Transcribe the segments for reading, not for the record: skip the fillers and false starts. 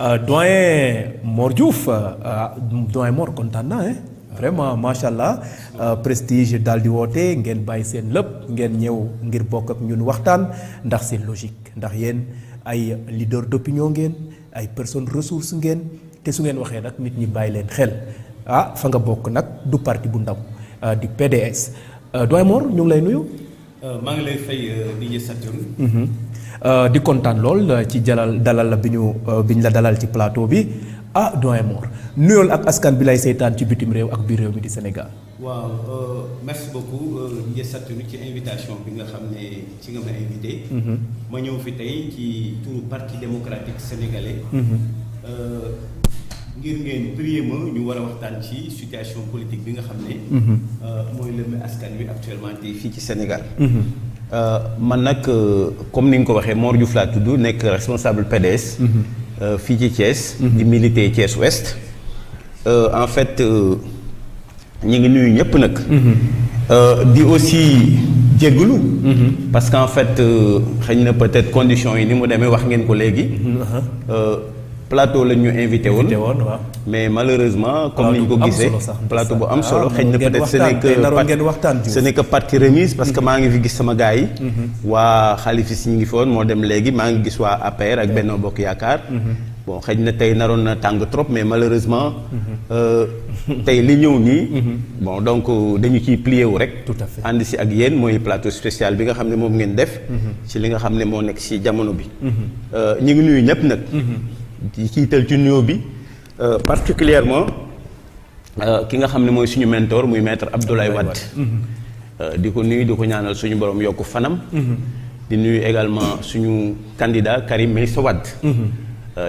Doyen Mor Diouf doyen Mor kontaan naa vraiment macha allah prestige daal di woote ngeen bàyyi seen lépp ngeen ñëw ngir bokk ak ñun waxtaan ndax c'est logique ndax yéen ay leader d'opinion ngeen ay personnes ressources ngeen te su ngeen waxee nag nit ñi bàyyi leen xel fa nga bokk nag du parti bu ndaw di PDS doyen Mor ñu ngi lay nuyu. maa ngi lay fay DJ Saturne. di kontaan lool ci dalal la bi ñu la dalal ci plateau bi doyen Mor nuyool ak askan bi lay seetaan ci bitim réew ak biir réew mi di Sénégal. waaw merci beaucoup DJ Saturne ci invitation bi nga xam ne ci nga ma invité. ma ñëw fi tey ci turu parti démocratique sénégalais. ngir ngeen prier ma ñu war a waxtaan ci situation politique bi nga xam ne. mooy lëmbe askan wi actuellement tey fii ci Sénégal. man nag comme ni nga ko waxee Mor Diouf laa tudd nekk responsable PDS. fii ci Thiès. di militer Thiès Ouest. en fait ñi ngi nuyu ñëpp nag. di aussi jéggalu. parce que en fait xëy na peut-être conditions yi ni mu demee wax ngeen ko léegi. plateau la ñu invité woon mais malheureusement comme ni ñu ko gisee plateau bu am solo xëy na peut-être ce n'est que partie remise parce que maa ngi fi gis sama gars yi waa xalifis ñi ngi fi woon moo dem léegi maa ngi gis waa APR ak Benno Bokk Yaakaar bon xëy na tey naroon na tàng trop mais malheureusement tey li ñëw nii bon donc dañu ciy plié wu rek ànd si ak yéen mooy plateau spécial bi nga xam ne moom ngeen def ci li nga xam ne moo nekk si jamono bi ñu ngi nuyu ñëpp nag di ciital ci nuyoo bi particulièrement ki nga xam ne mooy suñu mentor muy maître Abdoulaye Wade di ko nuyu di ko ñaanal suñu borom yokk fanam di nuyu également suñu candidat Karim Meïssa Wade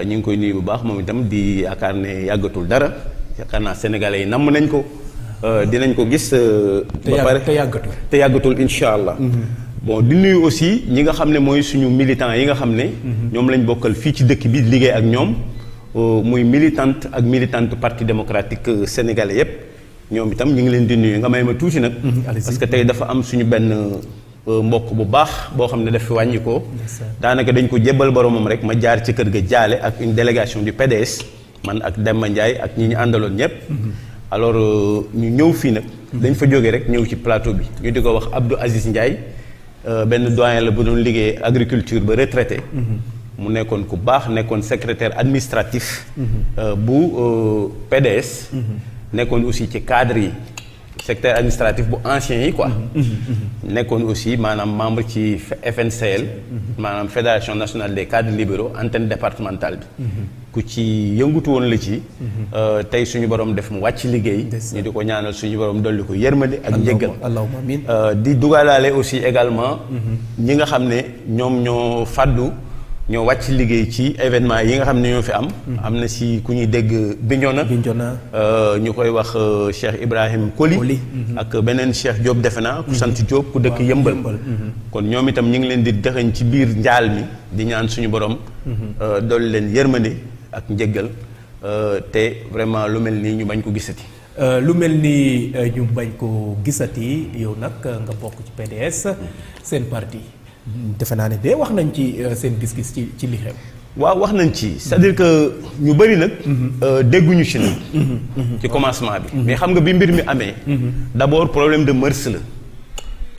ñu ngi koy nuyu bu baax moom itam di yaakaar ne yàggatul dara yaakaar naa sénégalais yi namm nañ ko dinañ ko gis ba pare te yàggatul incha allah bon di nuyu aussi ñi nga xam ne mooy suñu militants yi nga xam ne ñoom lañ bokkal fii ci dëkk bi liggéey ak ñoom muy militante ak militante parti démocratique sénégalais yépp ñoom itam ñu ngi leen di nuyu nga may ma tuuti nag parce que tey dafa am suñu benn mbokk bu baax boo xam ne daf fi wàññi ko daanaka dañ ko jébbal boromam rek ma jaar ci kër ga jaale ak une délégation du PDS man ak Demba Ndiaye ak ñi ñu àndaloon ñépp alors ñu ñëw fii nag dañ fa jógee rek ñëw ci plateau bi ñu di ko wax Abdou Aziz Ndiaye benn doyen la bu doon liggéey agriculture ba retraité mu nekkoon ku baax nekkoon secrétaire administratif bu PDS nekkoon aussi ci cadre yi secrétaire administratif bu ancien yi quoi nekkoon aussi maanaam membre ci FNCL maanaam fédération nationale des cadres libéraux antenne départementale bi ku ci yëngutu woon la ci tey suñu borom def mu wàcc liggéey ñu di ko ñaanal suñu borom dolli ko yërmande ak njëggal di dugalaale aussi également ñi nga xam ne ñoom ñoo fàddu ñoo wàcc liggéey ci événement yi nga xam ne ñoo fi am na si ku ñuy dégg Bignona ñu koy wax Cheikh Ibrahim Koli ak beneen Cheikh Diop defe naa ku sant Diop ku dëkk Yëmbal kon ñoom itam ñu ngi leen di dëxañ ci biir njaal mi di ñaan suñu borom dolli leen yërmande ak njëggal te vraiment lu mel nii ñu bañ ko gisati lu mel ni ñu bañ ko gisati yow nag nga bokk ci PDS seen parti defe naa ne de wax nañ ci seen gis-gis ci li xew waaw wax nañ ci c'est-à-dire que ñu bëri nag dégguñu ci nag ci commencement bi mais xam nga bi mbir mi amee d'abord problème de mœurs la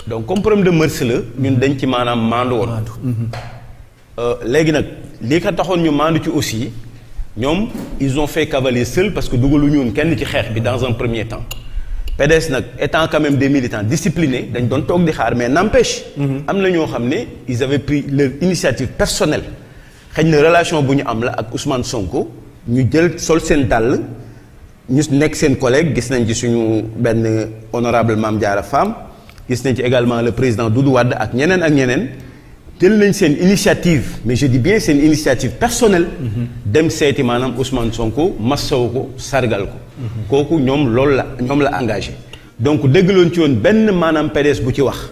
donc comme problème de mœurs la ñun dañ ci maanaam maandu woon léegi nag lii ko taxoon ñu maandu ci aussi ñoom ils ont fait cavalier seul parce que dugaluñu woon kenn ci xeex bi dans un premier temps PDS nag étant quand même des militants disciplinés dañ doon toog di xaar mais n'empêche am na ñoo xam ne ils avaient pris leur initiative personnelle xëy na relation bu ñu am la ak Ousmane Sonko ñu jël sol seen dàll ñu nekk seen collègue gis nañ ci suñu benn honorable Mame Diarra Fam gis nañ ci également le président Doudou Wade ak ñeneen jël nañ seen initiative mais je dis bien seen initiative personnelle dem seeti maanaam Ousmane Sonko massaw ko sargal ko kooku ñoom ñoom la engagé donc déggloon ci woon benn maanaam PDS bu ci wax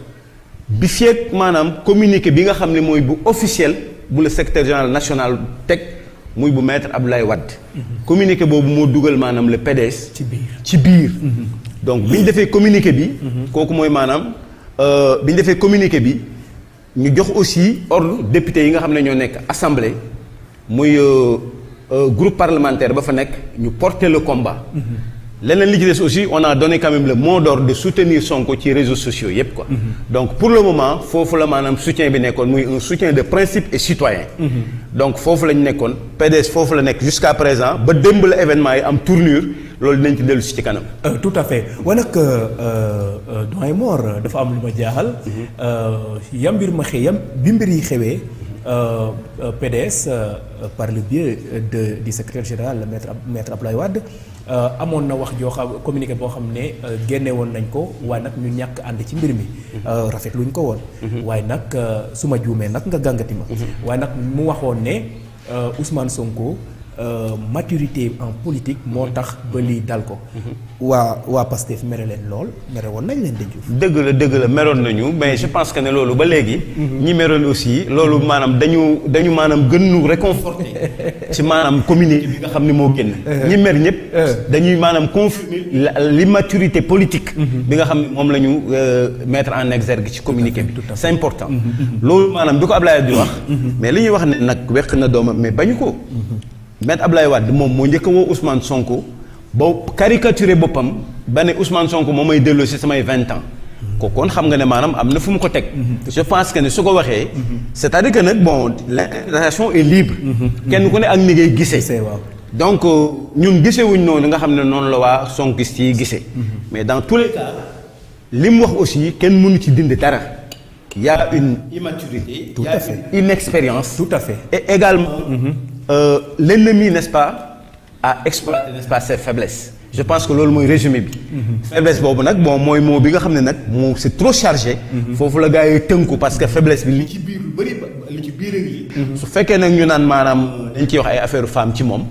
bi feek maanaam communiqué bi nga xam ne mooy bu officiel bu le secrétaire général national teg muy bu maître Abdoulaye Wade communiqué boobu moo dugal maanaam le PDS ci biir donc bi ñu defee communiqué bi kooku mooy maanaam bi ñu defee communiqué bi ñu jox aussi ordre député yi nga xam ne ñoo nekk assemblée muy groupe parlementaire ba fa nekk ñu porter le combat. leneen li ci des aussi on a donné quand même le mot d'ordre de soutenir Sonko ci réseaux sociaux yépp quoi. Donc pour le moment foofu la maanaam soutien bi nekkoon muy un soutien de principe et citoyen. Donc foofu la ñu nekkoon PDS foofu la nekk jusqu'à présent ba démb la événement yi am tournure loolu dinañ ci dellu si ci kanam. Tout à fait waaye nag doyen Mor dafa am lu ma jaaxal. mbir ma bi mbir yi xewee. PDS par le biais du secrétaire général maître Abdoulaye Wade amoon na wax joo xam communiqué boo xam ne génne woon nañ ko waaye nag ñu ñàkk ànd ci mbir mi rafetluñ ko woon waaye nag su ma juumee nag nga gàngati ma waaye nag mu waxoon ne Ousmane Sonko maturité en politique moo tax ba lii dal ko waa Pastef mere leen lool mere woon nañ leen dëgg la meroon nañu mais je pense que ne loolu ba léegi ñi meroon aussi loolu maanaam dañu maanaam gën ñu réconforter ci maanaam communiqué bi nga xam ne moo génn ñi mer ñëpp dañuy maanaam confirmer l'immaturité politique bi nga xam ne moom la ñu mettre en exergue ci communiqué bi c'est important loolu maanaam bi ko Ablaye di wax mais li ñuy wax ne nag weq na doomam mais bañu ko Maître Abdoulaye Wade moom moo njëkk a woo Ousmane Sonko ba caricaturé boppam ba ne Ousmane Sonko moo may delloo si samay 20 ans ko kon xam nga ne maanaam am na fu mu ko teg je pense que ne su ko waxee c'est-à-dire que nag bon l'interprétation est libre kenn ku ne ak ni ngay gisee donc ñun gisewuñ noonu nga xam ne noonu la waa sonkiste yi gisee mais dans tous les cas li mu wax aussi kenn mënu ci dindi dara il y a une immaturité il y a une inexpérience tout à fait et également l'ennemi n'est-ce pas a exploité n'est-ce pas ses faiblesses je pense que loolu mooy résumé bi faiblesse boobu nag bon mooy moo bi nga xam ne nag moo c'est trop chargé foofu la gars yi tënku parce que faiblesse bi li ci biir lu bëri li ci biir yi su fekkee nag ñu naan maanaam dañ ciy wax ay affaire femme ci moom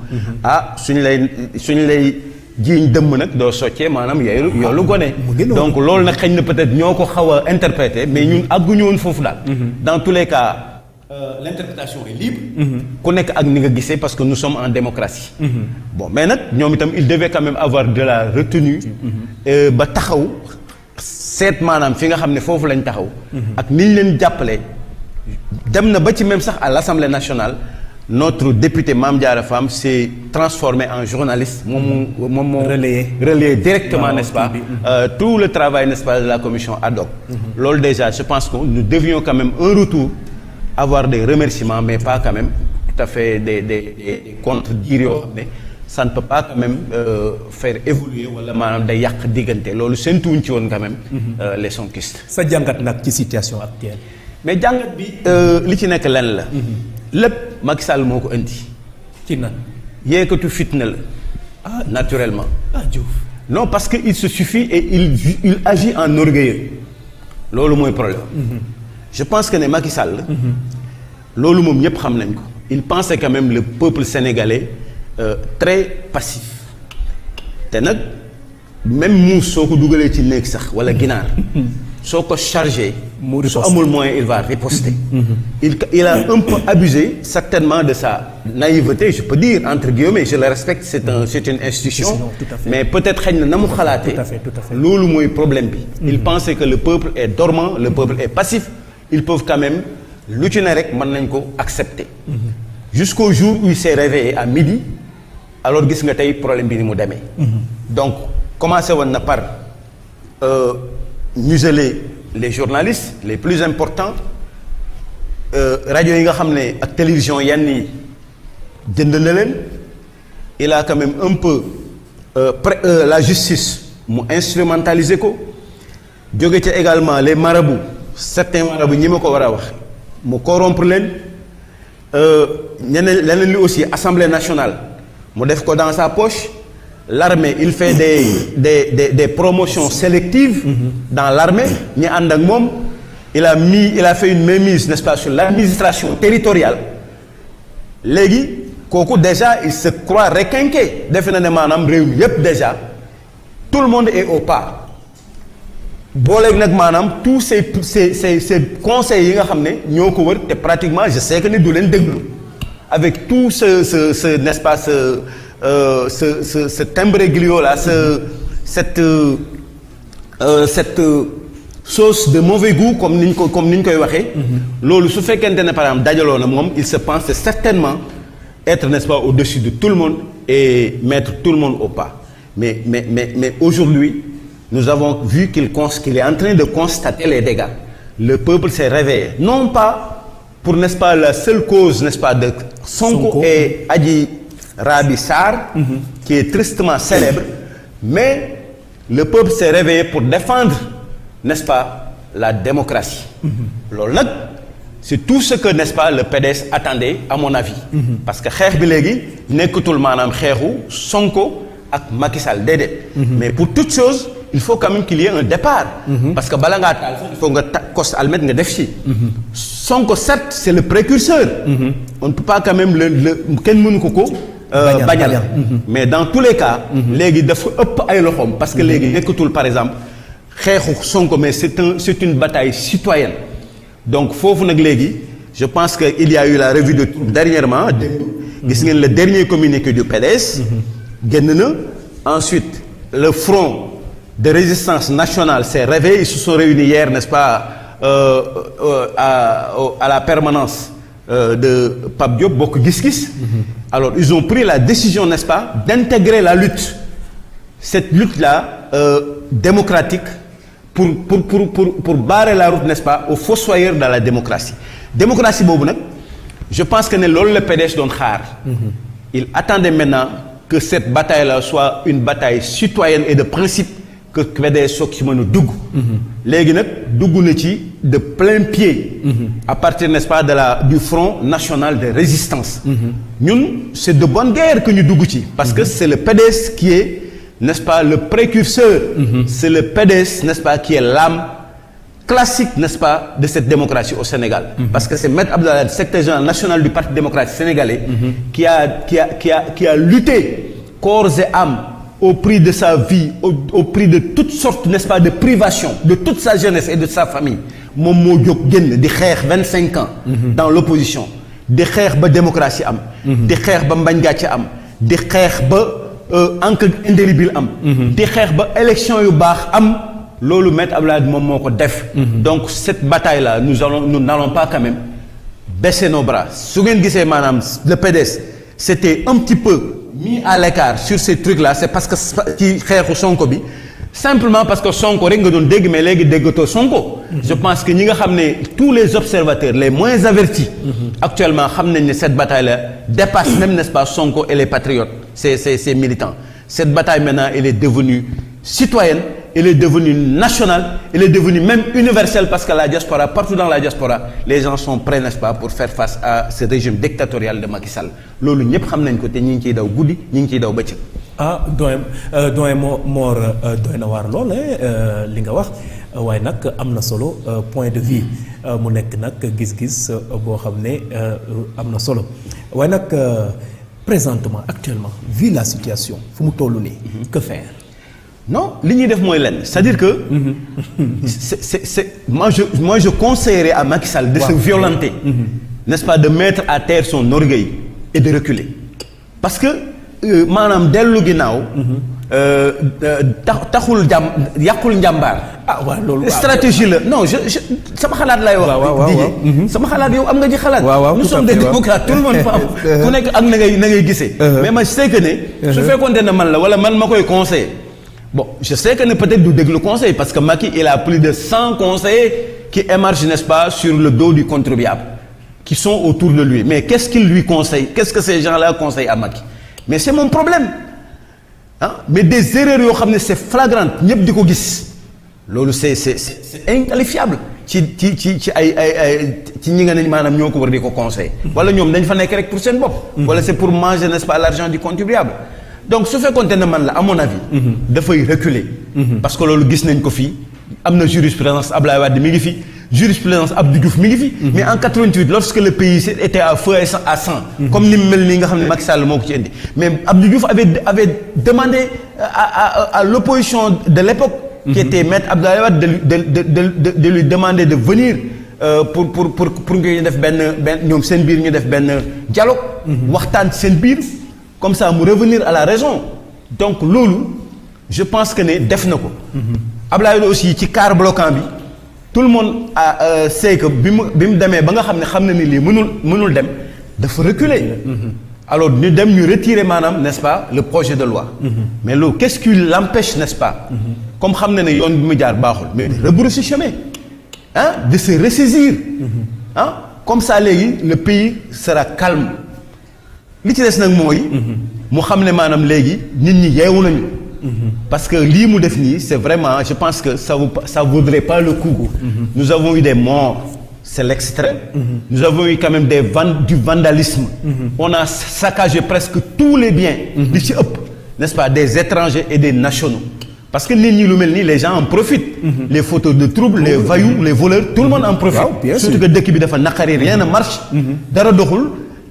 suñu lay jiiñ dëmm nag doo soccee maanaam yoolu gone donc loolu nag xëy na peut-être ñoo ko xaw a interpréter mais ñun àgguñu woon foofu daal dans tous les cas l'interprétation est libre ku nekk ak ni nga gisee parce que nous sommes en démocratie bon mais nag ñoom itam il devait quand même avoir de la retenue ba taxaw seet maanaam fi nga xam ne foofu lañ taxaw ak ni ñu leen jàppale dem na ba ci même sax à l'Assemblée nationale notre député Mame Diarra Fam s'est transformé en journaliste moom moo relayer directement n'est-ce pas tout le travail n'est-ce pas de la commission ad hoc loolu déjà je pense que nous devions quand même un retour avoir des remerciements mais pas quand même tout à fait des contre-dires yoo xam ne ça ne peut pas quand même faire évoluer wala maanaam day yàq diggante loolu séntuwuñ ci woon quand même les sonkistes. sa jàngat nag ci situation actuelle. mais jàngat bi li ci nekk lenn la lépp Macky Sall moo ko indi ci nan yéekatu fitna la naturellement Diouf non parce que il se suffit et il agit en orgueilleux loolu mooy problème je pense que ne Macky Sall loolu moom ñëpp xam nañ ko il pensait quand même le peuple sénégalais très passif te nag même muus soo ko dugalee ci néeg sax wala ginaar soo ko chargé su amul moyen il va riposter il a un peu abusé certainement de sa naïveté je peux dire entre guillemets je le respecte c'est une institution mais peut-être xëy na mu xalaatee loolu mooy problème bi il pensait que le peuple est dormant le peuple est passif ils peuvent quand même lu ci ne rek mën nañ ko accepter jusqu'au jour où il s'est réveillé à midi alors gis nga tey problème bi ni mu demee donc commencé woon na par museler les journalistes les plus importants rajo yi nga xam ne ak télévision yenn yi jënd na leen il a quand même un peu la justice mu instrumentaliser ko jóge ca également les marabouts certains marabouts ñi ma ko war a wax mu corrompre leen ñeneen leneen li aussi Assemblée nationale mu def ko dans sa poche l'armée il fait des promotions sélectives dans l'armée ñi ànd ak moom il a fait une mainmise n'est-ce pas sur l'administration territoriale léegi kooku déjà il se croit requinqué defe na ne maanaam réew mi yépp déjà tout le monde est au pas booleeg nag maanaam tous ces conseils yi nga xam ne ñoo ko wër te pratiquement je sais que ni du leen déglu avec tout ce n'est-ce pas ce imbroglio là cette sauce de mauvais goût comme ni ñu koy waxee loolu su fekkente ne par exemple dajaloo na moom il se pense certainement être, n'est-ce pas, au-dessus de tout le monde et mettre tout le monde au pas. Mais aujourd'hui, nous avons vu qu'il est en train de constater les dégâts. Le peuple s'est réveillé. Non pas pour, n'est-ce pas, la seule cause, n'est-ce pas, de Sonko et Adji Raby Sarr, qui est tristement célèbre, mais le peuple s'est réveillé pour défendre, n'est-ce pas, la démocratie. C'est tout ce que, n'est-ce pas, le PDS attendait, à mon avis. Parce que xeex bi léegi nekkatul maanaam xeexu Sonko ak Macky Sall déedéet. Mais pour toute chose, il faut quand même qu'il y ait un départ. Parce que bala ngaa taal sax il faut nga kos almet nga def ci. Sonko certes c'est le précurseur. On ne peut pas quand même kenn mënu ko bañal. Mais dans tous les cas. léegi dafa ëpp ay loxoom parce que léegi nekkatul par exemple xeexu Sonko mais c'est une bataille citoyenne. Donc foofu nag léegi je pense que il y a eu la revue de dernièrement gis ngeen le dernier communiqué du PDS génn na. Ensuite le front de résistance nationale s'est réveillé, ils se sont réunis hier, n'est-ce pas, à la permanence de Pape Diop Bokk Gis Gis. Alors ils ont pris la décision, n'est-ce pas, d'intégrer la lutte, cette lutte-là démocratique pour barrer la route, n'est-ce pas, aux fossoyeurs de la démocratie. Démocratie boobu nag je pense que ne loolu le PDS doon xaar. Il attendait maintenant que cette bataille-là soit une bataille citoyenne et de principe que PDS soog ci mën a dugg. léegi nag dugg na ci de plein pied. à partir, n'est-ce pas, du Front national de résistance. ñun c'est de bonne guerre que ñu dugg ci. parce que c'est le PDS qui est, n'est-ce pas, le précurseur. C'est le PDS, n'est-ce pas, qui est l'âme classique, n'est-ce pas, de cette démocratie au Sénégal. Parce que c'est Maître Abdoulaye Wade, secrétaire général national du Parti démocratique sénégalais, qui a lutté corps et âme au prix de sa vie, au prix de toutes sortes, n'est-ce pas, de privations, de toute sa jeunesse et de sa famille. Moom moo jóg génn di xeex 25 ans dans l'opposition, di xeex ba démocratie am, di xeex ba mbañ gàcce am, di xeex ba encre indélébile am, di xeex ba élection yu baax am. Loolu Maître Abdoulaye Wade moom moo ko def. Donc cette bataille là nous n'allons pas quand même baisser nos bras. Su ngeen gisee maanaam le PDS c'était un petit peu mis à l'écart sur ces trucs là, c'est parce que ci xeexu Sonko bi simplement parce que Sonko rek nga doon dégg mais léegi déggatoo Sonko. Je pense que ñi nga xam ne tous les observateurs les moins avertis actuellement xam nañ ne cette bataille là dépasse même, n'est-ce pas, Sonko et les patriotes, ces militants. Cette bataille maintenant elle est devenue citoyenne, elle est devenue nationale, elle est devenue même universelle parce que la diaspora, partout dans la diaspora, les gens sont prêts, n'est-ce pas, pour faire face à ce régime dictatorial de Macky Sall. Loolu ñëpp xam nañ ko te ñi ngi ciy daw guddi ñi ngi ciy daw bëccëg. doyen Mor doy na waar lool li nga wax waaye nag am na solo point de vue mu nekk nag gis-gis boo xam ne am na solo waaye nag présentement actuellement vu la situation fu mu toll nii que faire. Non, li ñuy def mooy lenn, c'est-à-dire que moi je conseillerais à Macky Sall de se violenter, n'est-ce pas, de mettre à terre son orgueil et de reculer. Parce que maanaam dellu ginnaaw taxul yàqul njàmbaar. waaw loolu stratégie la non je sama xalaat lay wax. sama xalaat yow am nga ci xalaat. nous sommes des démocrates, tout le monde ku nekk ak na ngay gisee. mais ma sais que ne. su fekkoonte ne man la wala man ma koy conseiller. Bon, je sais que peut-être du déglu conseil parce que Macky il a plus de 100 conseillers qui émargent, n'est-ce pas, sur le dos du contribuable, qui sont autour de lui. Mais qu'est-ce qu'il lui conseille? Qu'est-ce que ces gens-là conseillent à Macky? Mais c'est mon problème. Hein? Mais des erreurs yoo xam ne c'est flagrant ñëpp di ko gis loolu c'est inqualifiable ci ñi nga ne maanaam ñoo ko war di ko conseiller. wala ñoom dañ fa nekk rek pour seen bopp. wala c'est pour manger, n'est-ce pas, l'argent du contribuable. Donc su fekkoonte ne man la à mon avis. dafay reculer. parce que loolu gis nañ ko fii am na jurisprudence Abdoulaye Wade mi ngi fi jurisprudence Abdou Diouf mi ngi fi. mais en 88 lorsque le pays était à feu et à sang. comme ni mu mel nii nga xam ne Macky Sall moo ko ci indi mais Abdou Diouf avait demandé à l'opposition de l'époque. qui était Maître Abdoulaye Wade de lui demander de venir pour ñu def benn ñoom seen biir ñu def benn dialogue. waxtaan seen biir. Comme ça mu revenir à la raison. Donc loolu je pense que ne def na ko. Abdoulaye aussi ci quart bloquant bi tout le monde sait que bi mu demee ba nga xam ne ni lii mënul dem dafa reculer. alors ñu dem ñu retirer maanaam n'est-ce pas le projet de loi. mais loolu qu'est-ce qui l'empêche n'est-ce pas. comme xam na ne yoon bi mu jaar baaxul mais de rebrousser chemin ah de se ressaisir. ah comme ça léegi le pays sera calme li ci des nag mooy. mu xam ne maanaam léegi nit ñi yeewu nañu. parce que lii mu def nii c'est vraiment je pense que ça vaudrait pas le coup. nous avons eu des morts. C'est l'extrême. Nous avons eu quand même du vandalisme. On a saccagé presque tous les biens, n'est-ce pas, des étrangers et des nationaux. Parce que les gens en profitent. Les photos de troubles, les vaillous, les voleurs, tout le monde en profite. Surtout que dès qu'il y a rien ne marche.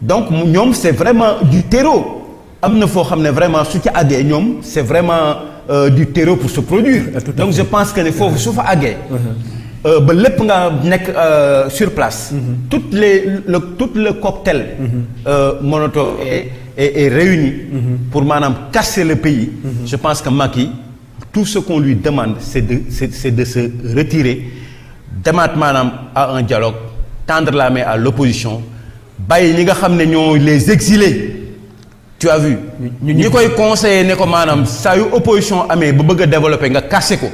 Donc, c'est vraiment du terreau. Vraiment, c'est vraiment du terreau pour se produire. Donc, je pense que les faux sauf à ba lépp nga nekk sur place. tout le cocktail Molotov est réuni pour maanaam casser le pays. je pense que Macky tout ce qu'on lui demande c'est de se retirer demaat maanaam à un dialogue tendre la main à l'opposition bàyyi ñi nga xam ne ñoo les exilés. tu as vu ñi koy conseiller ne ko maanaam saa yu opposition amee ba bëgg a développer nga casser ko.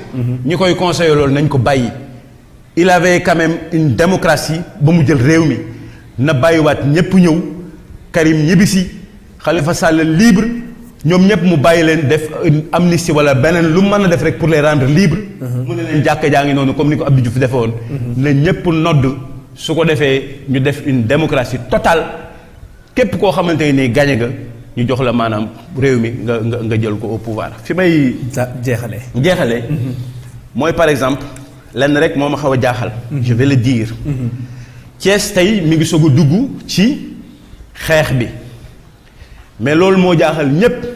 ñi koy conseiller loolu nañ ko bàyyi. il avait quand même une démocratie ba mu jël réew mi na bàyyiwaat ñëpp ñëw Karim ñibbisi Khalifa Sall libre ñoom ñëpp mu bàyyi leen def une amnistie wala beneen lu mën a def rek pour les rendre libres. mu ne leen jàkka jaa ngi noonu comme ni ko Abdou Diouf defe woon. ne ñëpp nodd su ko defee ñu def une démocratie totale képp koo xamante ne nii gañe nga ñu jox la maanaam réew mi nga jël ko au pouvoir fi may. jeexalee. mooy par exemple. lenn rek moo ma xaw a jaaxal. je vais le dire. Thiès tey mi ngi soog a dugg ci xeex bi mais loolu moo jaaxal ñépp.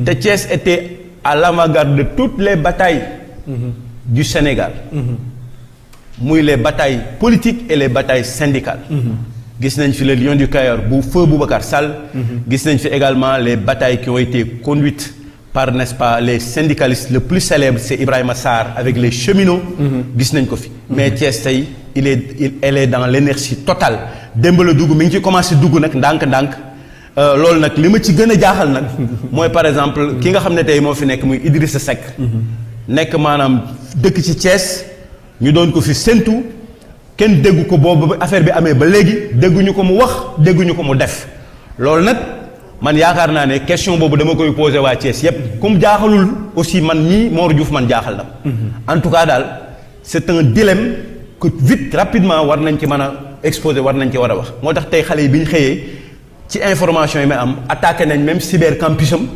te Thiès était à l'avant-garde de toutes les batailles. du Sénégal. muy les batailles politiques et les batailles syndicales. gis nañ fi le Lion du Cayor bu feu Boubacar Sall. gis nañ fi également les batailles qui ont été conduites. par n'est-ce pas les syndicalistes le plus célèbre c'est Ibrahima Sarr avec les cheminots. gis nañ ko fi. mais Thiès tey elle est dans l'énergie totale. démb la dugg mi ngi ci commencé dugg nag ndànk-ndànk loolu nag li ma ci gën a jaaxal nag. mooy par exemple ki nga xam ne tey moo fi nekk muy Idrissa Seck. nekk maanaam dëkk ci Thiès ñu doon ko fi séntu kenn déggu ko boobu affaire bi amee ba léegi dégguñu ko mu wax dégguñu ko mu def loolu nag. man yaakaar naa ne question boobu dama koy poser waa Thiès yépp comme jaaxalul aussi man ñii Mor Diouf man jaaxal na. en tout cas daal c'est un dilemme que vite rapidement war nañ ci mën a exposer war nañ ci war a wax. moo tax tey xale yi bi ñu xëyee ci information yi may am attaqué nañ même cybercampusam.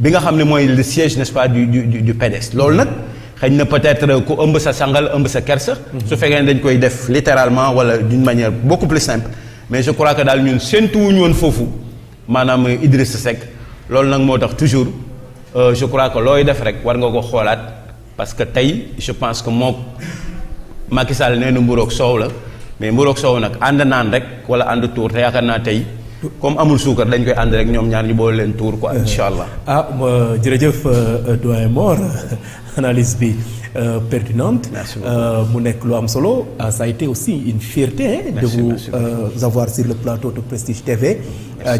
bi nga xam ne mooy le siège n'est-ce pas du PDS. loolu nag xëy na peut-être ku ëmb sa sangal ëmb sa kersa. su fekkee ne dañ koy def littéralement wala d'une manière beaucoup plus simple mais je crois que daal ñun séntuwuñu woon foofu. maanaam Idrissa Seck loolu nag moo tax toujours je crois que looy def rek war nga ko xoolaat parce que tey je pense que moom Macky Sall nee na mburoog soow la mais mburoog soow nag ànd naan rek wala ànd tuur te yaakaar naa tey comme amul suukar dañ koy ànd rek ñoom ñaar ñu boole leen tuur quoi incha allah. jërëjëf doyen Mor analyse bi pertinente. mu nekk lu am solo ça a été aussi une fierté de vous avoir sur le plateau de Prestige TV.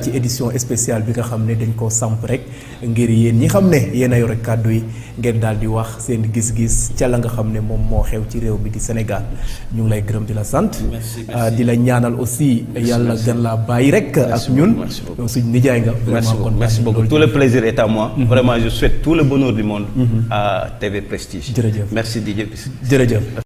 ci édition spéciale bi nga xam ne dañ koo samp rek ngir yéen ñi xam ne yéen a yore kàddu yi ngeen daal di wax seen gis-gis ca la nga xam ne moom moo xew ci réew bi di Sénégal ñu ngi lay gërëm di la sant. di la ñaanal aussi yàlla gën laa bàyyi rek ak ñun. suñ nijaay nga. merci beaucoup tout le plaisir est à moi. Vraiment je souhaite tout le bonheur du monde. à TV Prestige. jërëjëf merci Didier. jërëjëf.